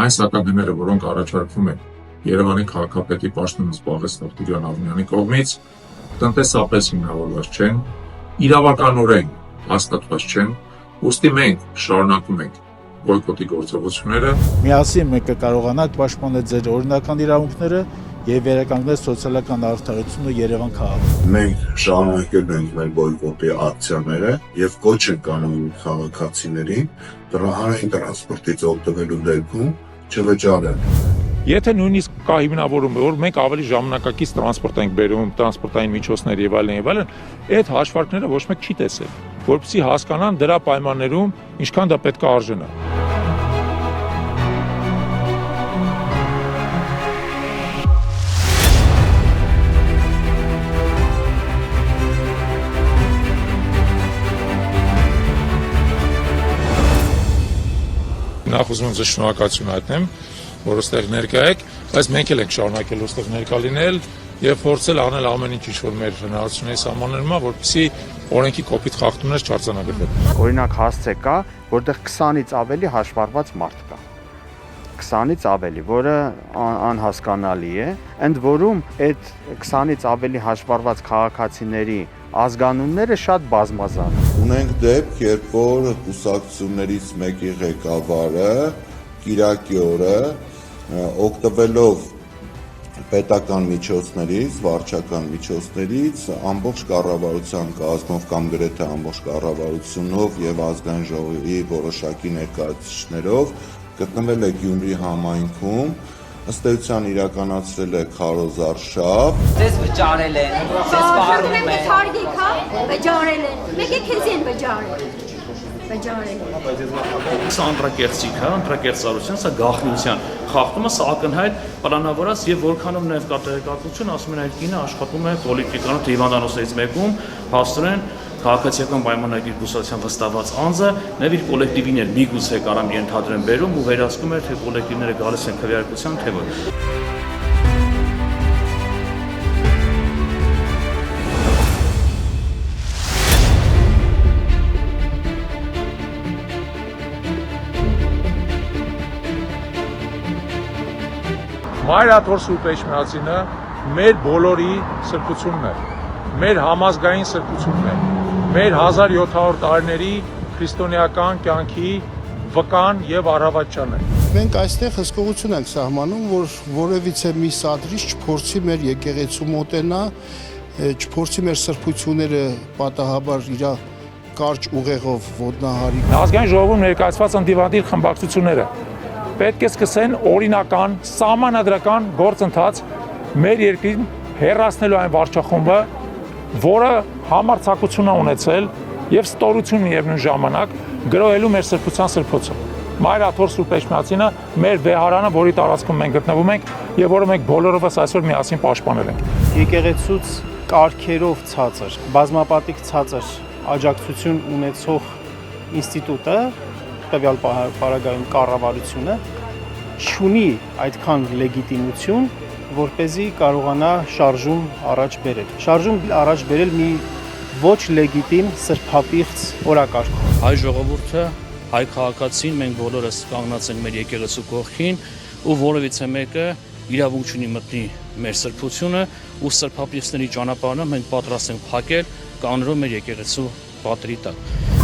Այն սակագները, որոնք առաջարկվում են Երևանի քաղաքապետի պաշտոնը զբաղեցնող Տիգրան Ալիյանի կողմից, տնտեսապես հիմնավորված չեն, իրավականորեն հաստատված չեն, ուստի մենք շարունակում ենք բոյկոտի գործողությունները։ Միասին մենք կկարողանանք պաշտպանել ձեր օրինական իրավունքները եւ վերականգնել սոցիալական արդարությունը Երևան քաղաքում։ Մենք շարունակելու ենք մեր բոյկոտի ակցիաները եւ կոչ ենք անում քաղաքացիներին հանրային տրանսպորտից օգտվելու դեպքում չվճարել։ Եթե նույնիսկ կա հիմնավորում, որ մենք ավելի ժամանակակից տրանսպորտ ենք բերում, տրանսպորտային միջոցներ եւ այլն, այդ հաշվարկները ոչ մեկ չի տեսել, որպեսզի հասկանան դրա պայմաններում ինչքան դա պետք է արժանա։ Նախ ուզում եմ ձեզ շնորհակալություն հայտնեմ, որ այստեղ ներկա եք, բայց մենք էլ ենք շարունակել այստեղ ներկա լինել եւ փորձել անել ամեն ինչ, որ մեր հնարավորությունների սահմաններում է, որպեսզի օրենքի կոպիտ խախտումներ չարձանագրվեն։ Օրինակ հասցե կա, որտեղ 20-ից ավելի հաշվառված մարդ կա։ 20-ից ավելի, որը անհասկանալի է, ընդ որում այդ 20-ից ավելի հաշվառված քաղաքացիների ազգանունները շատ բազմազան են։ Ունենք դեպք, երբ որ կուսակցություններից մեկի ղեկավարը Կիրակի օրը օգտվելով պետական միջոցներից, վարչական միջոցներից, ամբողջ կառավարության կազմով կամ գրեթե ամբողջ կառավարությունով եւ ազգային ժողովի որոշակի ներկայացուցիչներով գտնվել է Գյումրի համայնքում, ըստ էության իրականացրել է քարոզարշավ։ Ձեզ վճարել են, ձեզ վարում են։ Մենք հարգենք, հա, վճարել են։ Մեկը քեզ են վճարել։ Սա ընտրակերտիկ, հա, ընտրակերտարություն, սա գաղտնիության խախտումը, սա ակնհայտ պլանավորած եւ որքանով նաեւ կա տեղեկատվություն, ասում են այդ կինը աշխատում է պոլիտիկան հիվանդանոցներից մեկում, փաստորեն քաղաքացիական պայմանագիր կուսակցության վստահված անձը նաեւ իր կոլեկտիվին էր միգուցե կարամ ենթադրեն բերում ու վերահսկում էր թե կոլեկտիվները գալիս են քվեարկության թե ոչ։ Մայրաթոր Սուրբ Էջմիածինը մեր բոլորի սրբությունն է, մեր համազգային սրբությունն է, մեր 1700 տարիների քրիստոնեական կյանքի վկան եւ առավատչան է։ Մենք այստեղ հսկողություն ենք սահմանում, որ որևիցե մի սադրիչ չփորձի մեր եկեղեցու մոտենա, չփորձի մեր սրբությունները պատահաբար իր կարճ ուղեղով ոտնահարի։ Ազգային ժողովում ներկայացված ընդդիմադիր խմբակցությունները պետք է սկսեն օրինական, սահմանադրական գործընթաց մեր երկրին հեռացնելու այն վարչախումբը, որը համարձակություն է ունեցել եւ ստորություն միևնույն ժամանակ գրոհելու մեր սրբության սրբոցը։ Մայրաթոր Սուրբ Էջմիածինը մեր վեհարանը, որի տարածքում մենք գտնվում ենք եւ որը մենք բոլորովս այսօր միասին պաշտպանել ենք։ Եկեղեցուց կարգերով ցածր, բազմապատիկ ցածր աջակցություն ունեցող ինստիտուտը տվյալ պարագայում կառավարությունը չունի այդքան լեգիտիմություն, որպեսզի կարողանա շարժում առաջ բերել։ Շարժում առաջ բերել մի ոչ լեգիտիմ սրբապիղծ օրակարգ։ Հայ ժողովուրդը, հայ քաղաքացին, մենք բոլորս կանգնած ենք մեր եկեղեցու կողքին ու որևիցե մեկը իրավունք չունի մտնի մեր սրբությունը ու սրբապիղծների ճանապարհը մենք պատրաստ ենք փակել կանոնով մեր եկեղեցու պատրի տակ։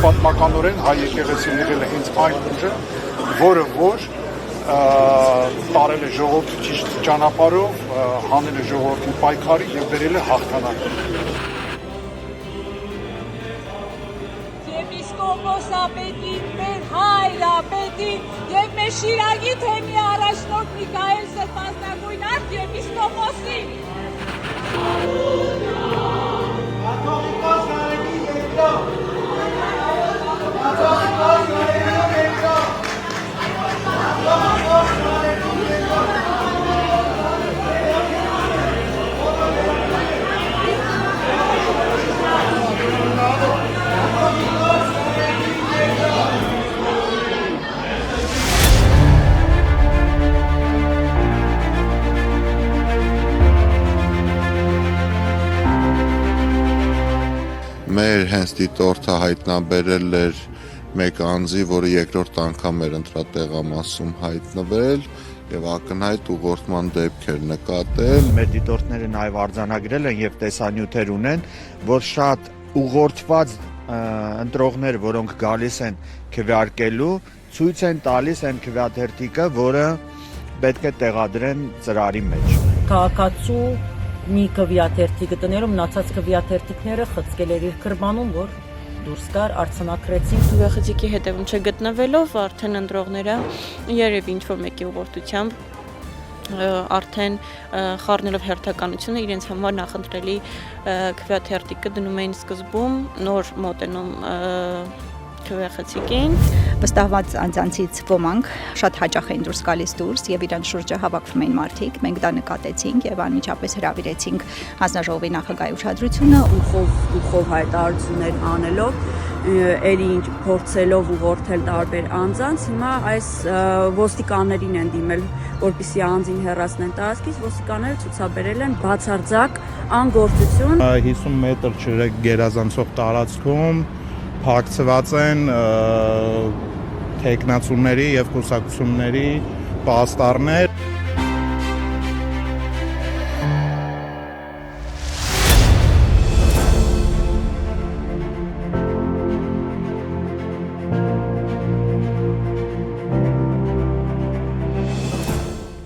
Պատմականորեն հայ եկեղեցին եղել է հենց այն ուժը, որը որ տարել է ժողովրդի ճիշտ ճանապարհով, հանել է ժողովրդի պայքարի եւ բերել է հաղթանակ։ Եպիսկոպոսապետին, մեր հայրապետին եւ մեր Շիրակի թեմի առաջնորդ Միքայել Սրբազնագույն արքեպիսկոպոսին։ Մեր հենց դիտորդը հայտնաբերել էր մեկ անձի, որը երկրորդ անգամ էր ընտրատեղամասում հայտնվել եւ ակնհայտ ուղղորդման դեպքեր նկատել։ Մեր դիտորդները նաև արձանագրել են եւ տեսանյութեր ունեն, որ շատ ուղղորդված ընտրողներ, որոնք գալիս են քվեարկելու, ցույց են տալիս այն քվեաթերթիկը, որը պետք է տեղադրեն ծրարի մեջ։ Քաղաքացու մի քվեաթերթիկ գտնելով մնացած քվեաթերթիկները խցկել էր իր քրբանում, որ դուրս գար արցանակրեցին։ Քվեախցիկի հետևում չգտնվելով արդեն ընտրողները երևի ինչ-որ մեկի ուղղորդությամբ արդեն խառնելով հերթականությունը իրենց համար նախընտրելի քվեաթերթիկը դնում էին սկզբում, նոր մոտենում քվեախցիկին։ Վստահված անձանցից ոմանք շատ հաճախ էին դուրս գալիս եւ իրենց շուրջը հավաքվում էին մարդիկ, մենք դա նկատեցինք եւ անմիջապես հրավիրեցինք հանձնաժողովի նախագահի ուշադրությունը, ուղղով հայտարարություններ անելով, ելի ինչ փորձելով ուղղորդել տարբեր անձանց, հիմա այս ոստիկաններին են դիմել, որպեսզի անձին հեռացնեն տարածքից, ոստիկանները ցուցաբերել են բացարձակ անգործություն։ 50 մետր գերազանցող տարածքում փակցված են թեկնածուների եւ կուսակցությունների պաստառներ։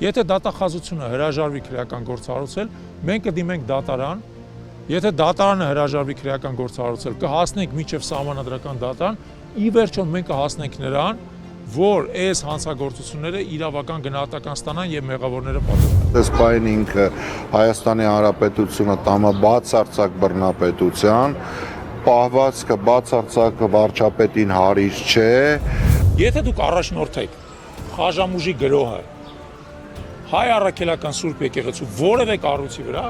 Եթե դատախազությունը հրաժարվի քրեական գործառույցել, մենք կդիմենք դատարան, եթե դատարանը հրաժարվի քրեական գործառույցել, կհասնենք մինչև սահմանադրական դատարան, ի վերջո մենք կհասնենք նրան, որ այս հանցագործությունները իրավական գնահատական ստանան եւ մեղավորները պատժվեն։ Այս պայն ինքը Հայաստանի Հանրապետությունը տամը բացարձակ բռնապետության, պահվածքը բացարձակ վարչապետին հարիր չէ։ Եթե դուք առաջնորդ եք Խաժամուժի գրոհը Հայ առաքելական Սուրբ եկեղեցու որևէ կառույցի վրա,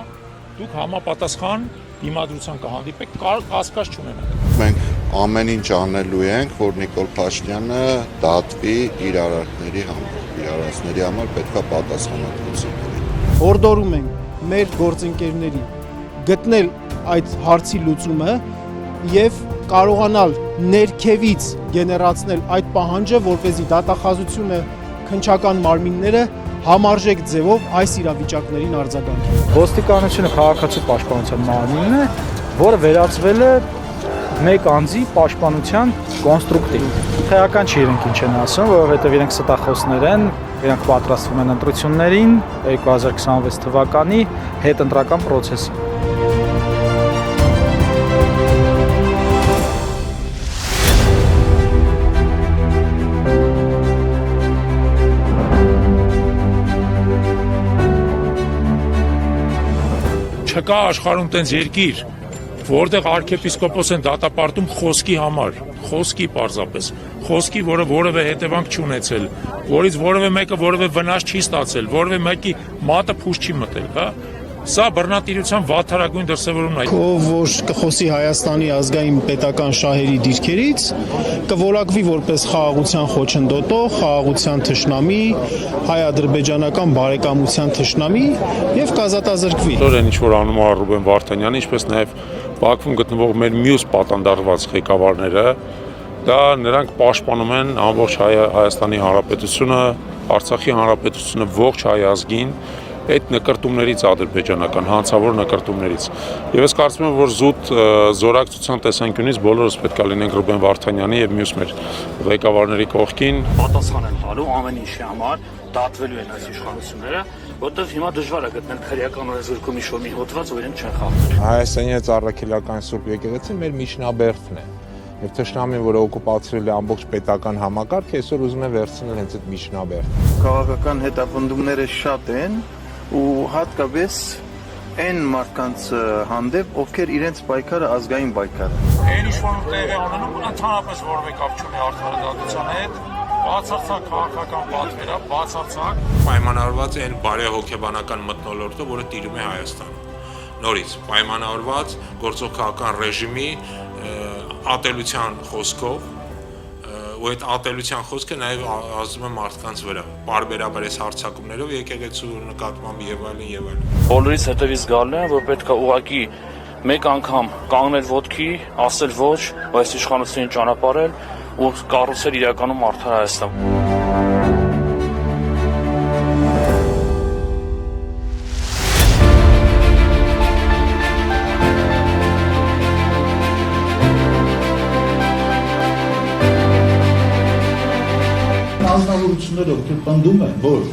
դուք համապատասխան դիմադրության կհանդիպեք, կասկած չունենաք։ Մենք ամեն ինչ անելու ենք, որ Նիկոլ Փաշինյանը դատվի իր արարքների համար, իր արարածների համար պետք է պատասխանատվություն կրի։ Հորդորում ենք մեր գործընկերների գտնել այդ հարցի լուծումը եւ կարողանալ ներքևից գեներացնել այդ պահանջը, որպեսզի դատախազությունը քննչական մարմինները համարժեք ձևով այս իրավիճակներին արձագանքեն։ Ոստիկանությունը քաղաքացու պաշտպանության մարմինն է, որը վերածվել է մեկ անձի պաշտպանության կոնստրուկտիվ։ Քրեական չի իրենք ինչ են ասում, որովհետև իրենք ստախոսներ են, իրենք պատրաստվում են ընտրություններին 2026 թվականի հետընտրական պրոցեսին։ Չկա աշխարհում տենց երկիր, որտեղ arczepiskopos են դատապարտում խոսքի համար, խոսքի պարզապես, խոսքի, որը որևէ հետևանք չունեցել, որից որևէ մեկը որևէ վնաս չի ստացել, որևէ մեկի մատը փուշ չի մտել, հա։ Սա բռնատիրության վատթարագույն դրսևորումն է։ Որ կխոսի Հայաստանի ազգային պետական շահերի դիրքերից, կորակվի որպես խաղաղության խոչընդոտող, խաղաղության թշնամի, հայ-ադրբեջանական բարեկամության թշնամի եւ կազատազրկվի։ Այն ինչ որ անում է Ռուբեն Վարդանյանը, ինչպես նաեւ Բաքվում գտնվող մեր մյուս պատանդարված ղեկավարները, դա նրանք պաշտպանում են ամբողջ Հայաստանի Հանրապետությունը, Արցախի Հանրապետությունը, ողջ հայ ազգին այդ նկարտումներից ադրբեջանական հանցավոր նկարտումներից։ Եվ ես կարծում եմ, որ զուտ զորակցության տեսանկյունից բոլորս պետք է լինենք Ռուբեն Վարդանյանի եւ մյուս մեր ղեկավարների կողքին։ Պատասխան են տալու ամեն ինչի համար, դատվելու են այս իշխանությունները, որտեղ հիմա դժվար է գտնել քրեական օրենսգրքում ինչ-որ մի հոդված, որ իրենք չեն խախտել։ Հայաստանի առաքելական Սուրբ եկեղեցին մեր միջնաբերդն է։ Եվ թշնամին, որը օկուպացրել է ամբողջ պետական համակարգը, այսօր ուզում է վերցնել հենց այդ միջնաբերդը։ Քաղաքական հետապնդումները շատ են ու հատկապես այն մարդկանց հանդեպ, ովքեր իրենց պայքարը ազգային պայքար է։ Այն ինչ-որ տեղի ունենում, ընդհանրապես որևէ կապ չունի արդարադատության հետ, բացարձակ քաղաքական պատվեր է, բացարձակ պայմանավորված է այն բարեհոգեբանական մթնոլորտը, որը տիրում է Հայաստանում։ Նորից պայմանավորված գործող քաղաքական ռեժիմի ատելության խոսքով, ու այդ ատելության խոսքը նաև ազդում է մարդկանց վրա, բարբերաբար այս հարձակումներով եկեղեցու նկատմամբ եւ այլն եւ այլն։ Բոլորից հետևից գալն է, որ պետք է ուղղակի մեկ անգամ կանգնել ոտքի, ասել ոչ, այս իշխանությունին ճանապարհել որ կառուցել իրականում արդար Հայաստան։ Անձնավորությունները ովքեր պնդում են, որ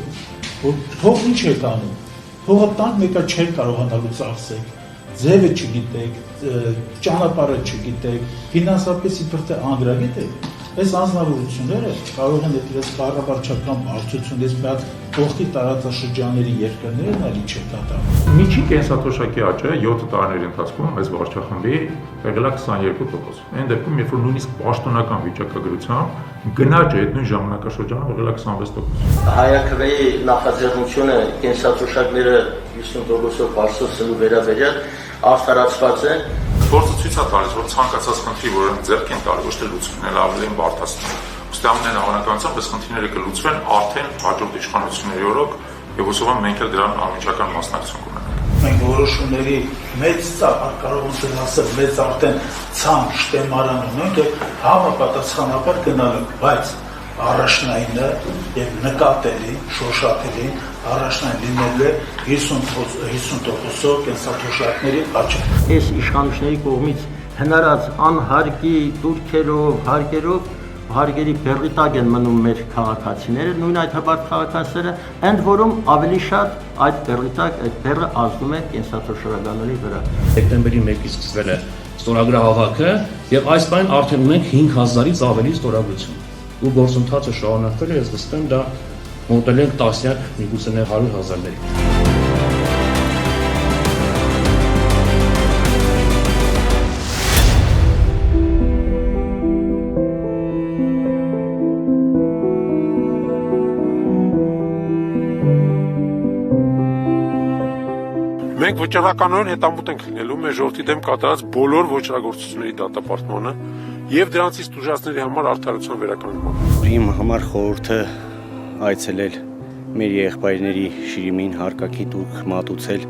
թող ինչ եք անում, թողը տանք մեկը չեք կարողանալու ծախսեք, ձևը չգիտեք, ճանապարհը չգիտեք, ֆինանսապես իբր թե անդրագետ եք, այս անձնավորությունները կարող են դերս կառավարչական բարձրություն, ես մի հատ կողքի տարածաշրջանների երկրներն ալի չեք դատում։ Միջին կենսաթոշակի աճը 7 տարիների ընթացքում այս վարչախմբի եղել է 22%։ Այն դեպքում, երբ որ նույնիսկ պաշտոնական վիճակագրությամբ գնաճը այդ նույն ժամանակաշրջանում եղել է 26%։ Հայաքվեի նախաձեռնությունը կենսաթոշակները 50%-ով բարձրացնելու վերաբերյալ արդարացված է։ Գործը ցույց է տալիս, որ ցանկացած խնդրի, որը ձեռք են տալի, ոչ թե լուծումն ավելի են բարդացնում։ Ոստի ամեն հավանականությամբ այս խնդիրները կլուծվեն արդեն հաջորդ իշխանությունների օրոք, եւ հուսով եմ մենք էլ դրան անմիջական մասնակցություն կունենանք։ Մենք որոշումների մեծ կարող ենք ասել, մեծ արդեն ցանկ շտեմարան ունենք եւ համապատասխանաբար գնալու, բայց առաջնայինը եւ նկատելի, շոշափելի առաջնային լինելու է 50%-ով կենսաթոշակների աճը։ Այս իշխանությունների կողմից հնարած անհարգի տուրքերով, հարգերի բեռի տակ են մնում մեր քաղաքացիները, նույն այդ հբարտ քաղաքացիները, ընդ որում ավելի շատ այդ բեռի տակ այդ բեռը ազդում է կենսաթոշակների վրա։ Դեկտեմբերի 1-ից սկսվել է ստորագրահավաքը եւ այս բան արդեն ունենք 5000-ից ավելի ստորագրություն։ Ու գործընթացը շարունակվել է, ես վստահ եմ դա մոտել ենք տասնյակ, միգուցե 100,000-ների։ Մենք վճռականորեն հետամուտ ենք լինելու մեր ժողովրդի դեմ կատարած բոլոր ոչրագործությունների դատապարտմանը եւ դրանցից տուժածների համար արդարության վերականգնմանը։ Իմ համար խորհուրդը այցելել մեր եղբայրների շիրիմին հարկակի տուրք մատուցել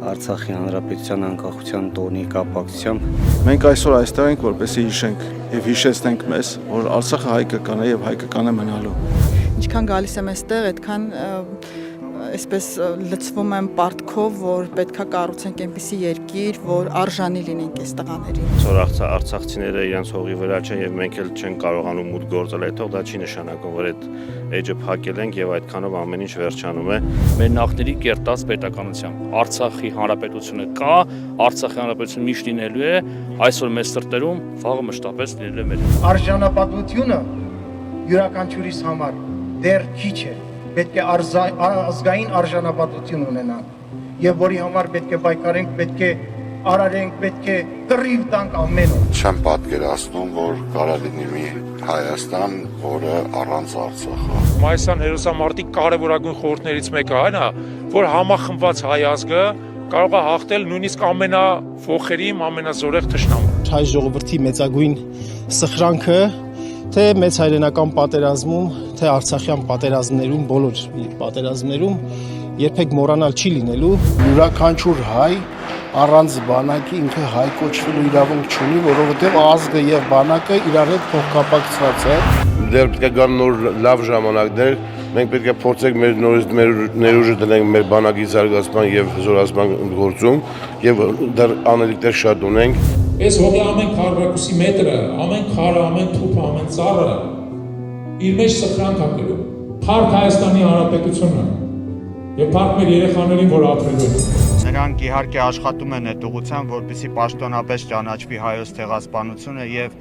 Արցախի Հանրապետության անկախության տոնի կապակցությամբ։ Մենք այսօր այստեղ ենք, որպեսզի հիշենք եւ հիշեցնենք մեզ, որ Արցախը հայկական է եւ հայկական է մնալու։ Ինչքան գալիս եմ այստեղ, այդքան այսպես լցվում եմ պարտքով, որ պետքա կառուցենք այնպիսի երկիր, որ արժանի լինենք այս տղաներին։ Որ արցախցիները իրենց հողի վրա չեն եւ մենք էլ չենք կարողանում մուտք գործել այդտեղ, դա չի նշանակում, որ այդ էջը փակել ենք եւ այդքանով ամեն ինչ վերջանում է։ Մեր նախների կերտած պետականությամբ Արցախի հանրապետությունը կա, Արցախի հանրապետությունը միշտ լինելու է, այսօր մեծ սրտերում, վաղը մշտապես լինելու է մեր։ Արժանապատվությունը յուրաքանչյուրիս համար դեռ քիչ է։ Պետք է ազգային արժանապատվություն ունենանք եւ որի համար պետք է պայքարենք, պետք է արարենք, պետք է կռիվ տանք ամեն օր։ Չեմ պատկերացնում, որ կարա լինի մի Հայաստան, որը առանց Արցախը։ Մայիսյան հերոսամարտի կարևորագույն խորհուրդներից մեկը այն է, որ համախմբված հայ ազգը կարող է հաղթել նույնիսկ ամենաֆոխերիմ, ամենազորեղ թշնամուն։ Հայ ժողովրդի մեծագույն սխրանքը թե մեծ հայրենական պատերազմում, թե արցախյան պատերազմներում, բոլոր պատերազմներում երբեք մոռանալ չի լինելու։ Յուրաքանչյուր հայ առանց բանակի ինքը հայ կոչվելու իրավունք չունի, որովհետև ազգը եւ բանակը իրար հետ փոխկապակցված է։ Դեռ պետք է գան նոր լավ ժամանակներ, մենք պետք է փորձենք մեր ներուժը դնենք մեր բանակի զարգացման եւ զորացման գործում եւ դեռ անելիքներ շատ ունենք։ Այս հողի ամեն քառակուսի մետրը, ամեն քարը, ամեն թուփը, ամեն ծառը իր մեջ սխրանք ակելու։ Փառք Հայաստանի Հանրապետությունը եւ փառք մեր երեխաներին, որ ապրելու են։ Նրանք իհարկե աշխատում են այդ ուղղությամբ, որպեսզի պաշտոնապես ճանաչվի հայոց ցեղասպանությունը եւ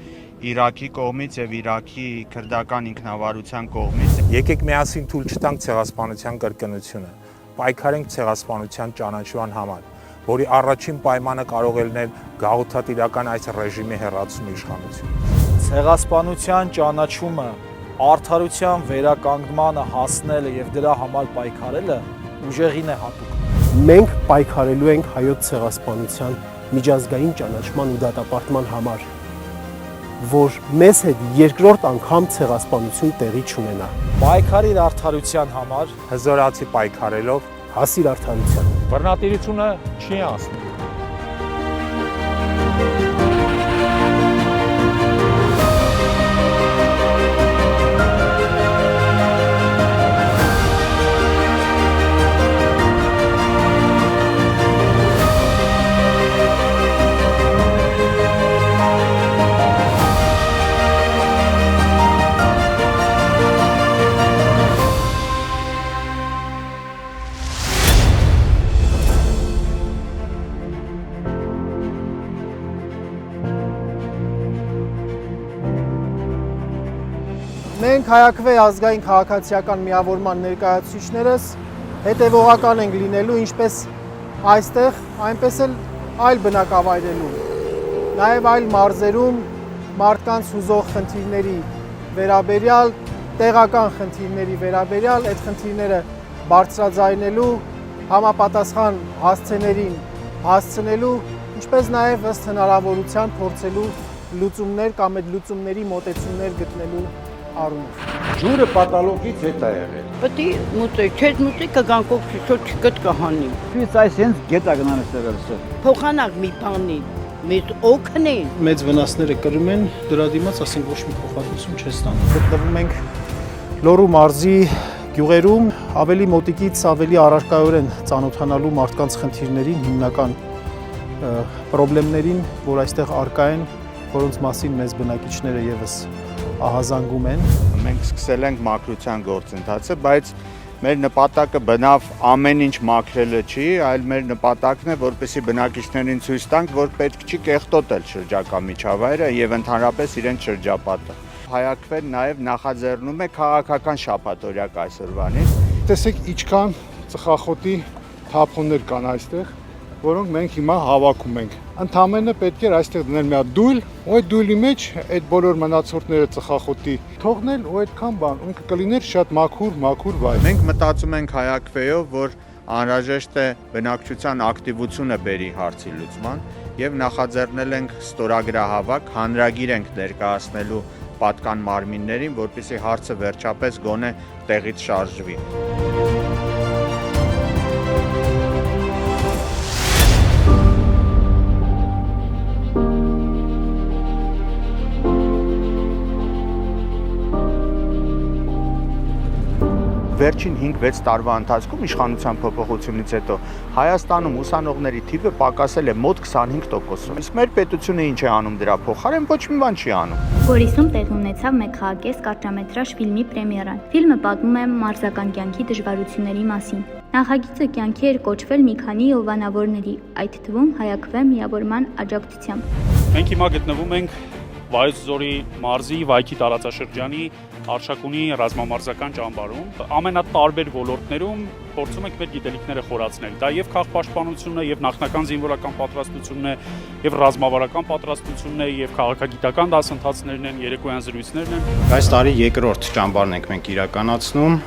Իրաքի կողմից եւ Իրաքի քրդական ինքնավարության կողմից։ Եկեք միասին թույլ չտանք ցեղասպանության կրկնությունը։ Պայքարենք ցեղասպանության ճանաչման համար, որի առաջին պայմանը կարող է լինել գաղութատիրական այս ռեժիմի հեռացումը իշխանությունից։ Ցեղասպանության ճանաչումը, արդարության վերականգնմանը հասնելը եւ դրա համար պայքարելը ուժեղին է հատուկ։ Մենք պայքարելու ենք հայոց ցեղասպանության միջազգային ճանաչման ու դատապարտման համար, որ մեզ հետ երկրորդ անգամ ցեղասպանություն տեղի չունենա։ Պայքարիր արդարության համար, հզորացի պայքարելով հասիր արդարության։ Բռնատիրությունը չի անցնի։ Մենք Հայաքվե ազգային քաղաքացիական միավորման ներկայացուցիչներս հետևողական ենք լինելու ինչպես այստեղ, այնպես էլ այլ բնակավայրերում, նաև այլ մարզերում մարդկանց հուզող խնդիրների վերաբերյալ, տեղական խնդիրների վերաբերյալ այդ խնդիրները բարձրաձայնելու, համապատասխան հասցեներին հասցնելու, ինչպես նաև ըստ հնարավորության փորձելու լուծումներ կամ այդ լուծումների մոտեցումներ գտնելու առումով։ Ջուրը պատալոգից հետ է եղել։ Պետք է մուտի, չես մուտի կգան կողքի շոտ չկտ կհանի։ Ֆից այս հենց գետա գնան ստեղելսը։ Փոխանակ մի բանի, մեծ օգնեն։ Մեծ վնասները կրում են, դրա դիմաց ասենք ոչ մի փոխհատուցում չես ստանում։ Գտնվում ենք Լոռու մարզի գյուղերում ավելի մոտիկից ավելի առարկայորեն ծանոթանալու մարդկանց խնդիրներին, հիմնական խնդիրներին, որ այստեղ առկա են, որոնց մասին մեզ բնակիչները եւս ահազանգում են։ Մենք սկսել ենք մաքրության գործընթացը, բայց մեր նպատակը բնավ ամեն ինչ մաքրելը չի, այլ մեր նպատակն է, որպեսզի բնակիչներին ցույց տանք, որ պետք չի կեղտոտել շրջակա միջավայրը եւ ընդհանրապես իրենց շրջապատը։ Հայաքվեն նաև նախաձեռնում է քաղաքական շաբաթօրյակ այսօրվանից։ Տեսեք, ինչքան ծխախոտի թափոններ կան այստեղ, որոնք մենք հիմա հավաքում ենք։ Ընդամենը պետք էր այստեղ դնել մի հատ դույլ, ու այդ դույլի մեջ այդ բոլոր մնացորդները ծխախոտի թողնել ու այդքան բան, ու ինքը կլիներ շատ մաքուր վայր։ Մենք մտածում ենք Հայաքվեով, որ անհրաժեշտ է բնակչության ակտիվությունը բերի հարցի լուծման եւ նախաձեռնել ենք ստորագրահավաք, հանրագիր ենք ներկայացնելու պատկան մարմիններին, որպեսզի հարցը վերջապես գոնե տեղից շարժվի։ Վերջին 5-6 տարվա ընթացքում իշխանության փոփոխությունից հետո Հայաստանում ուսանողների թիվը պակասել է մոտ 25%-ով։ Իսկ մեր պետությունը ինչ է անում դրա փոխարեն, ոչ մի բան չի անում։ Գորիսում տեղի ունեցավ մեկ խաղակես կարճամետրաժ ֆիլմի պրեմիերան։ Ֆիլմը պատմում է մարզական կյանքի դժվարությունների մասին։ Նախագիծը կյանքի էր կոչվել մի քանի հովանավորների, այդ թվում Հայաքվե միավորման աջակցությամբ։ Մենք հիմա գտնվում ենք Վայոց-Ձորի մարզի Վայքի տարածաշրջանի Արշակունի ռազմամարզական ճամբարում, ամենատարբեր ոլորտներում փորձում ենք մեր գիտելիքները խորացնել։ Դա եւ քաղաքապաշտպանությունն է, եւ նախնական զինվորական պատրաստությունն է, եւ ռազմավարական պատրաստությունն է, եւ քաղաքագիտական դասընթացներն են, երեկոյան զրույցներն են։ Այս տարի երկրորդ ճամբարն ենք մենք իրականացնում,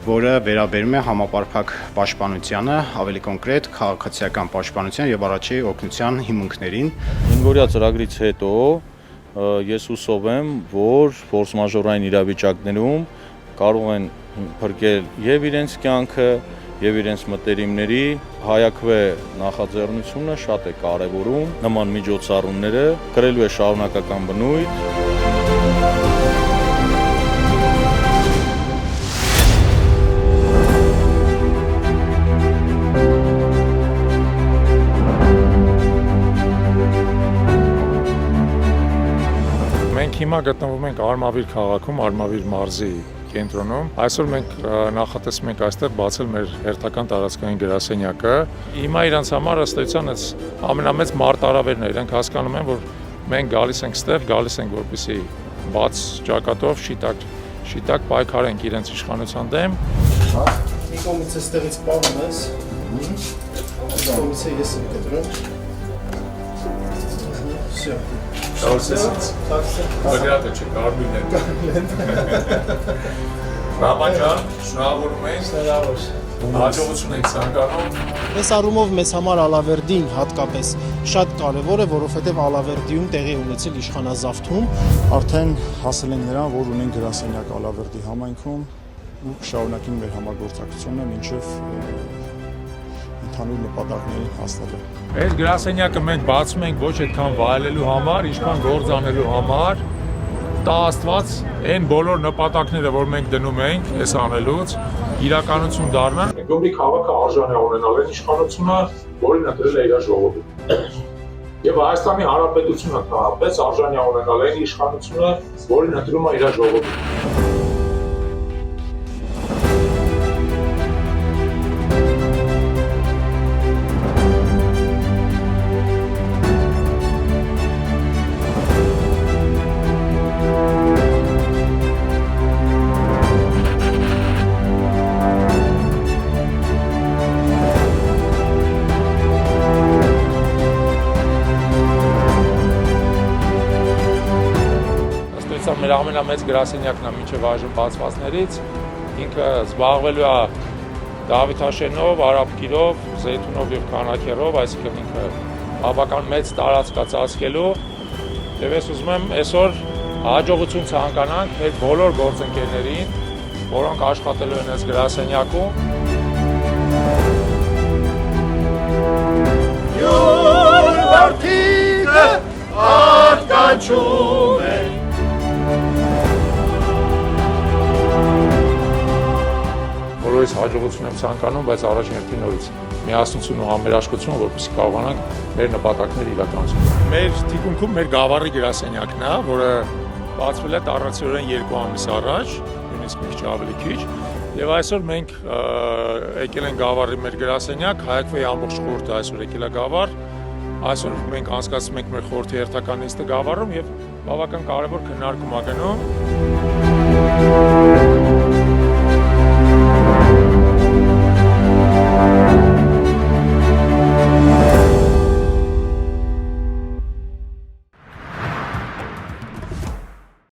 որը վերաբերում է համապարփակ պաշտպանությանը, ավելի կոնկրետ քաղաքացիական պաշտպանության եւ առաջի օգնության հիմունքներին։ Զինվորյա ծրագրից հետո ես հուսով եմ, որ ֆորս մաժորային իրավիճակներում կարող են փրկել եւ իրենց կյանքը, եւ իրենց մտերիմների։ Հայաքվե նախաձեռնությունը շատ է կարեւորում նման միջոցառումները, կրելու է շարունակական բնույթ։ Մենք հիմա գտնվում ենք Արմավիր քաղաքում, Արմավիր մարզի կենտրոնում։ Այսօր մենք նախատեսում ենք այստեղ բացել մեր հերթական տարածքային գրասենյակը։ Հիմա իրանց համար ըստ էության այս ամենամեծ մարտահրավերն է։ Իրենք հասկանում են, որ մենք գալիս ենք ստեղ, գալիս ենք որպեսզի բաց ճակատով շիտակ պայքարենք իրենց իշխանության դեմ։ Մի կողմից էստեղից պարում ես, կողմից ես եմ կտրում։ Всё. Понятно, че կարմին է։ Ռամաջան, շնորհավորում ենք։ Հաջողություն եք ցանկանում։ Այս առումով մեզ համար Ալավերդին հատկապես շատ կարևոր է, որովհետև Ալավերդիում տեղի ունեցել իշխանազավթում։ Արդեն հասել ենք նրան, որ ունենք գրասենյակ Ալավերդի համայնքում ու շարունակենք մեր համագործակցությունը մինչև ընդհանուր նպատակներին հասնելը։ Այս գրասենյակը մենք բացում ենք ոչ այդքան վայելելու համար, ինչքան գործ անելու համար։ Տա Աստված այն բոլոր նպատակները, որ մենք դնում ենք այս անելուց, իրականություն դառնան։ Գյումրի քաղաքը արժանի է ունենալ այն իշխանությունը, որին ընտրել է իր ժողովուրդը։ Եվ Հայաստանի Հանրապետությունը քաղաքպես արժանի է ունենալ այն իշխանությունը, որին ընտրում է իր ժողովուրդը։ սա մեր ամենամեծ գրասենյակն է մինչև այժմ բացվածներից, ինքը զբաղվելու է Դավիթաշենով, Արաբկիրով, Զեյթունով եւ Քանաքերով, այսինքն ինքը բավական մեծ տարածք է ծածկելու եւ ես ուզում եմ այսօր հաջողություն ցանկանանք մեր բոլոր գործընկերներին, որոնք աշխատելու են այս գրասենյակում։ Յուր որդիքը արտաչում է Բոլորիս հաջողություն եմ ցանկանում, բայց առաջին հերթին նորից միասնություն ու համերաշխություն, որպեսզի կարողանանք մեր նպատակները իրականացնել։ Մեր թիկունքում մեր գավառի գրասենյակն է, որը բացվել է տառացիորեն 2 ամիս առաջ, նույնիսկ մի քիչ ավելի քիչ, եւ այսօր մենք եկել ենք գավառի մեր գրասենյակ, Հայակվեի ամբողջ խորհուրդը այսօր եկել է գավառ։ Այսօր մենք անցկացնում ենք մեր խորհրդի հերթական նիստը գավառում եւ բավական կարեւոր քննարկում ա գնում։